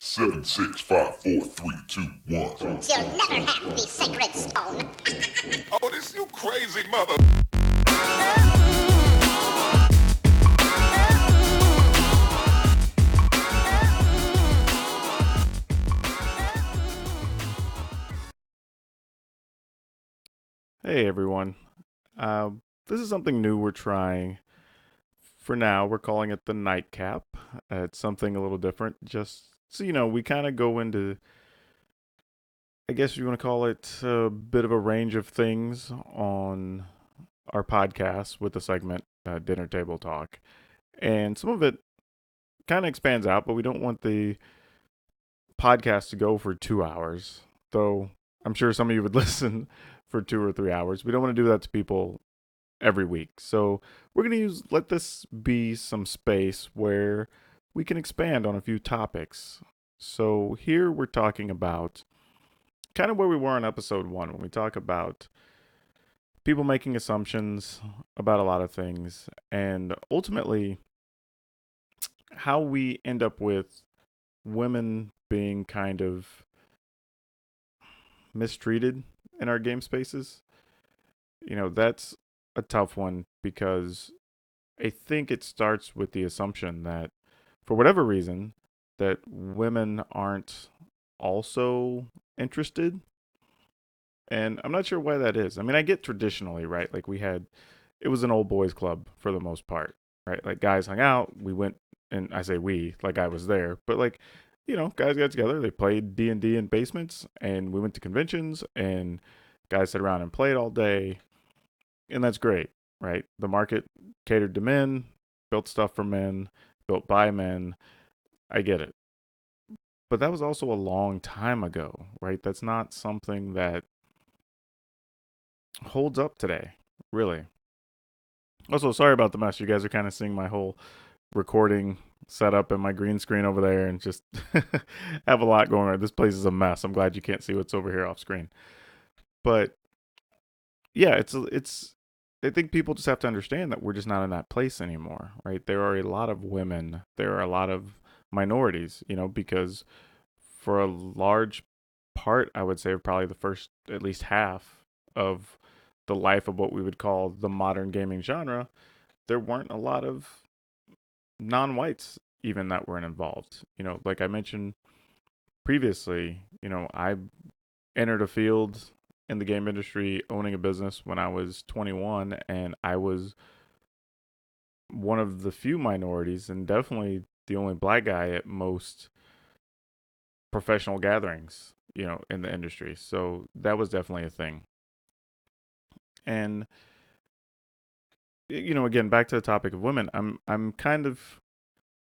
Seven, six, five, four, three, two, one. You'll never have the sacred stone. Oh, this you crazy mother. Hey everyone. Uh, this is something new we're trying. For now, we're calling it the nightcap. It's something a little different. Just so you know, we kind of go into, I guess you want to call it a bit of a range of things on our podcast with the segment Dinner Table Talk. And some of it kind of expands out, but we don't want the podcast to go for 2 hours. Though I'm sure some of you would listen for 2 or 3 hours. We don't want to do that to people every week. So we're going to let this be some space where we can expand on a few topics. So here we're talking about kind of where we were in episode 1 when we talk about people making assumptions about a lot of things and ultimately how we end up with women being kind of mistreated in our game spaces. That's a tough one because I think it starts with the assumption that for whatever reason that women aren't also interested. And I'm not sure why that is. I mean, I get traditionally, right? Like it was an old boys club for the most part, right? Like guys hung out, we went, and I say we, like I was there, but like, guys got together, they played D&D in basements, and we went to conventions, and guys sat around and played all day, and that's great, right? The market catered to men, built stuff for men, built by men. I get it. But that was also a long time ago, right? That's not something that holds up today, really. Also, sorry about the mess. You guys are kind of seeing my whole recording setup and my green screen over there and just have a lot going on. This place is a mess. I'm glad you can't see what's over here off screen. But yeah, it's I think people just have to understand that we're just not in that place anymore, right? There are a lot of women, there are a lot of minorities, because for a large part, I would say, of probably the first at least half of the life of what we would call the modern gaming genre, there weren't a lot of non-whites even that weren't involved. Like I mentioned previously, I entered a field in the game industry owning a business when I was 21, and I was one of the few minorities and definitely the only black guy at most professional gatherings, in the industry. So that was definitely a thing. And again, back to the topic of women, I'm kind of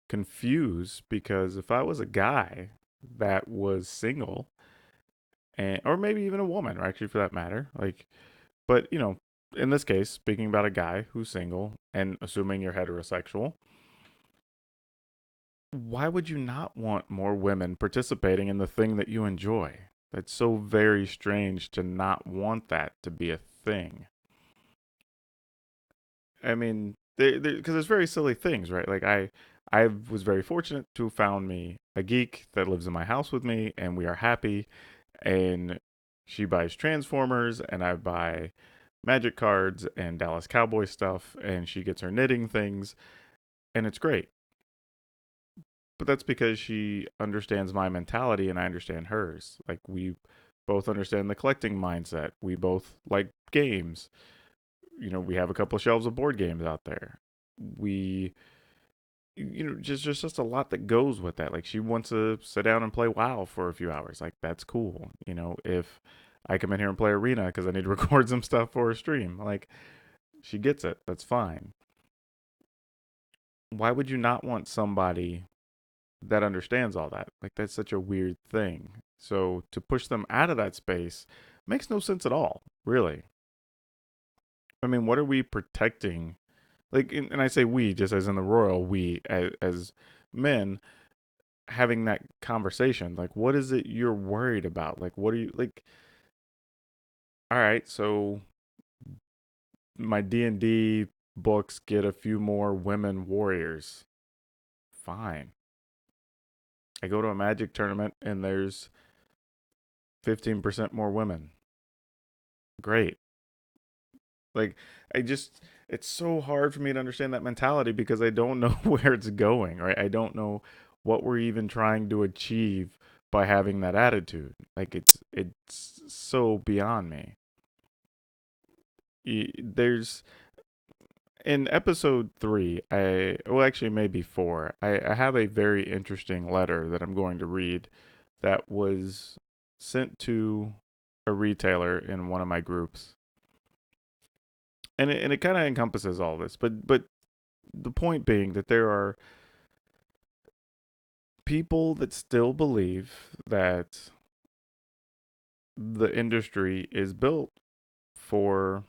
confused because if I was a guy that was single, and or maybe even a woman, or actually for that matter, like, but in this case, speaking about a guy who's single and assuming you're heterosexual, why would you not want more women participating in the thing that you enjoy? That's so very strange to not want that to be a thing. I mean, because there's very silly things, right? Like I was very fortunate to have found me a geek that lives in my house with me, and we are happy. And she buys Transformers, and I buy Magic cards and Dallas Cowboy stuff, and she gets her knitting things, and it's great. But that's because she understands my mentality, and I understand hers. Like we both understand the collecting mindset. We both like games. We have a couple of shelves of board games out there. We just a lot that goes with that. Like she wants to sit down and play WoW for a few hours. Like that's cool. If I come in here and play Arena because I need to record some stuff for a stream, like she gets it. That's fine. Why would you not want somebody that understands all that? Like that's such a weird thing. So to push them out of that space makes no sense at all, really. I mean, what are we protecting? Like, and I say we just as in the royal we as men having that conversation. Like, what is it you're worried about? Like, what are you like? All right, so my D&D books get a few more women warriors. Fine. I go to a Magic tournament and there's 15% more women. Great. Like, it's so hard for me to understand that mentality because I don't know where it's going, right? I don't know what we're even trying to achieve by having that attitude. Like, it's so beyond me. There's in episode 3, actually maybe 4, I have a very interesting letter that I'm going to read that was sent to a retailer in one of my groups. And it kind of encompasses all this, but the point being that there are people that still believe that the industry is built for,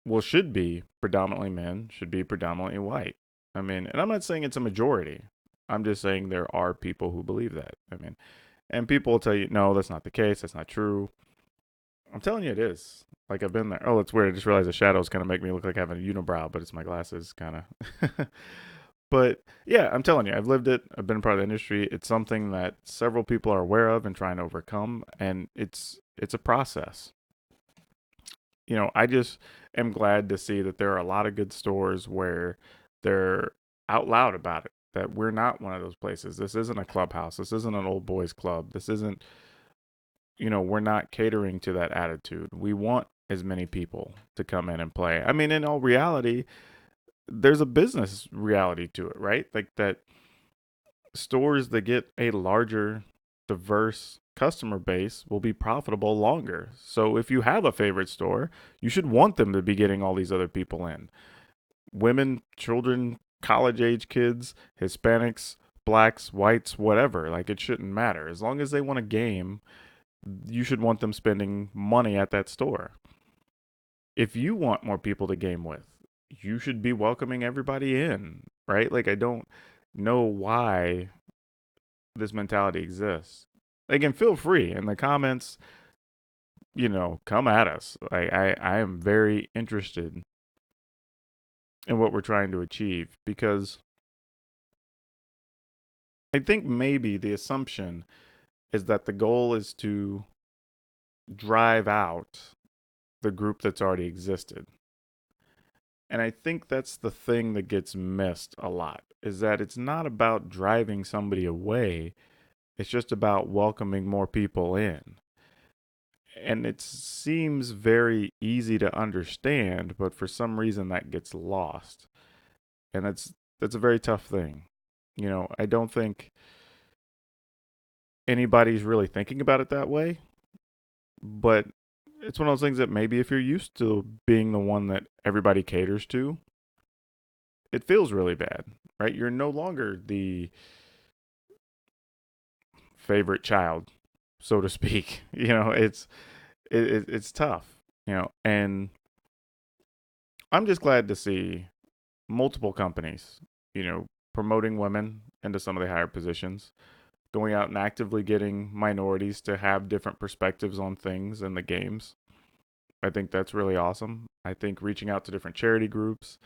well, should be predominantly men, should be predominantly white. I mean, and I'm not saying it's a majority. I'm just saying there are people who believe that. I mean, and people will tell you, no, that's not the case. That's not true. I'm telling you, it is. Like, I've been there. Oh, it's weird. I just realized the shadows kind of make me look like I have a unibrow, but it's my glasses, kind of. But yeah, I'm telling you, I've lived it. I've been part of the industry. It's something that several people are aware of and trying to overcome, and it's a process. I just am glad to see that there are a lot of good stores where they're out loud about it. That we're not one of those places. This isn't a clubhouse. This isn't an old boys club. This isn't, we're not catering to that attitude. We want as many people to come in and play. I mean, in all reality, there's a business reality to it, right? Like that stores that get a larger, diverse customer base will be profitable longer. So if you have a favorite store, you should want them to be getting all these other people in. Women, children, college age kids, Hispanics, blacks, whites, whatever. Like, it shouldn't matter. As long as they want a game, you should want them spending money at that store. If you want more people to game with, you should be welcoming everybody in, right? Like, I don't know why this mentality exists. Again, feel free in the comments, come at us. I am very interested in what we're trying to achieve because I think maybe the assumption is that the goal is to drive out the group that's already existed. And I think that's the thing that gets missed a lot, is that it's not about driving somebody away. It's just about welcoming more people in. And it seems very easy to understand, but for some reason that gets lost. And that's a very tough thing. I don't think anybody's really thinking about it that way, but it's one of those things that maybe if you're used to being the one that everybody caters to, it feels really bad, right? You're no longer the favorite child, so to speak. It's tough, and I'm just glad to see multiple companies, promoting women into some of the higher positions, going out and actively getting minorities to have different perspectives on things in the games. I think that's really awesome. I think reaching out to different charity groups,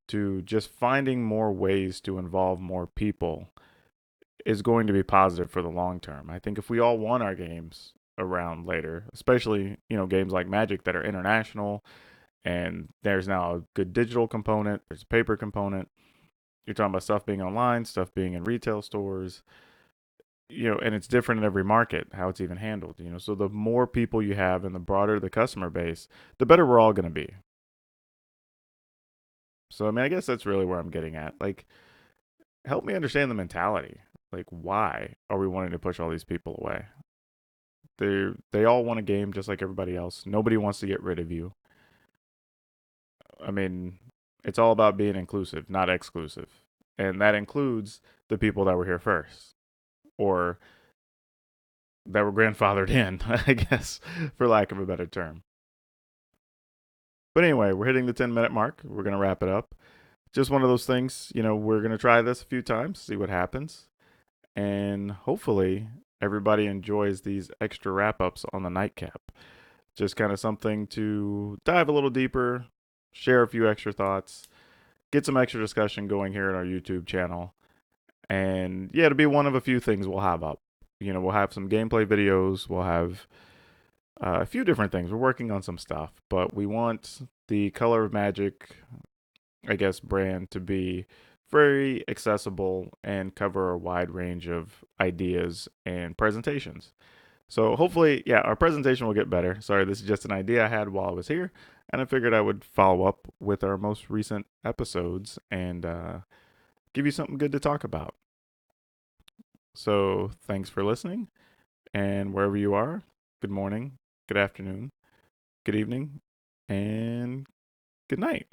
to just finding more ways to involve more people is going to be positive for the long term. I think if we all want our games around later, especially, games like Magic that are international, and there's now a good digital component, there's a paper component. You're talking about stuff being online, stuff being in retail stores, and it's different in every market, how it's even handled, So the more people you have and the broader the customer base, the better we're all going to be. So, I mean, I guess that's really where I'm getting at. Like, help me understand the mentality. Like, why are we wanting to push all these people away? They all want a game just like everybody else. Nobody wants to get rid of you. I mean, it's all about being inclusive, not exclusive. And that includes the people that were here first, or that were grandfathered in, I guess, for lack of a better term. But anyway, we're hitting the 10-minute mark. We're going to wrap it up. Just one of those things, we're going to try this a few times, see what happens. And hopefully everybody enjoys these extra wrap-ups on the nightcap. Just kind of something to dive a little deeper, share a few extra thoughts, get some extra discussion going here in our YouTube channel. And yeah, it'll be one of a few things we'll have up. We'll have some gameplay videos. We'll have a few different things. We're working on some stuff, but we want the Color of Magic, I guess, brand to be very accessible and cover a wide range of ideas and presentations. So hopefully, yeah, our presentation will get better. Sorry, this is just an idea I had while I was here, and I figured I would follow up with our most recent episodes and give you something good to talk about. So thanks for listening, and wherever you are, good morning, good afternoon, good evening, and good night.